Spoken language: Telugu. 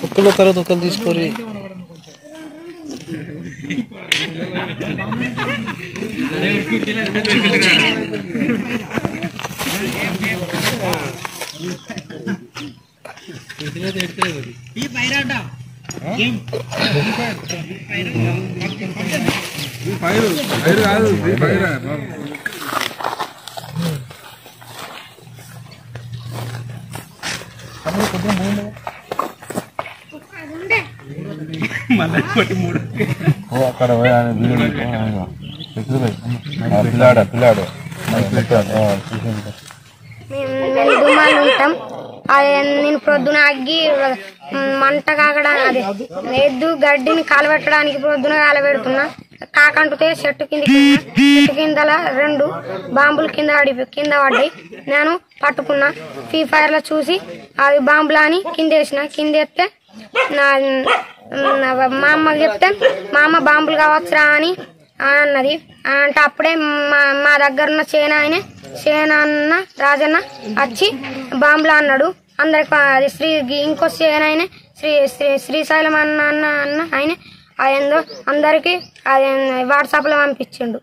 ఒక్కళ్ళ తర్వాత ఒకళ్ళు తీసుకొని అక్కడ పిల్లాడు పిల్లాడు దుమాలు ఉంటాం. అది నేను ప్రొద్దున అగ్గి మంట కాకడా అది ఎద్దు గడ్డిని కాలబెట్టడానికి ప్రొద్దున కాలబెడుతున్నా. కాకంటుతే చెట్టు కిందల 2 బాంబులు కింద పడ్డాయి. నేను పట్టుకున్నా. ఫ్రీ ఫైర్లో చూసి అది బాంబులా అని కిందేస్తే మా అమ్మకి చెప్తే మా అమ్మ బాంబులు కావచ్చురా అని అన్నది. అంటే అప్పుడే మా దగ్గర ఉన్న సేనాన్న రాజన్న వచ్చి బాంబులా అన్నాడు. అందరికి అది ఇంకో సేనాయన శ్రీశైలం అన్న ఆయన అదేందో అందరికి అది వాట్సాప్లో పంపించిండు.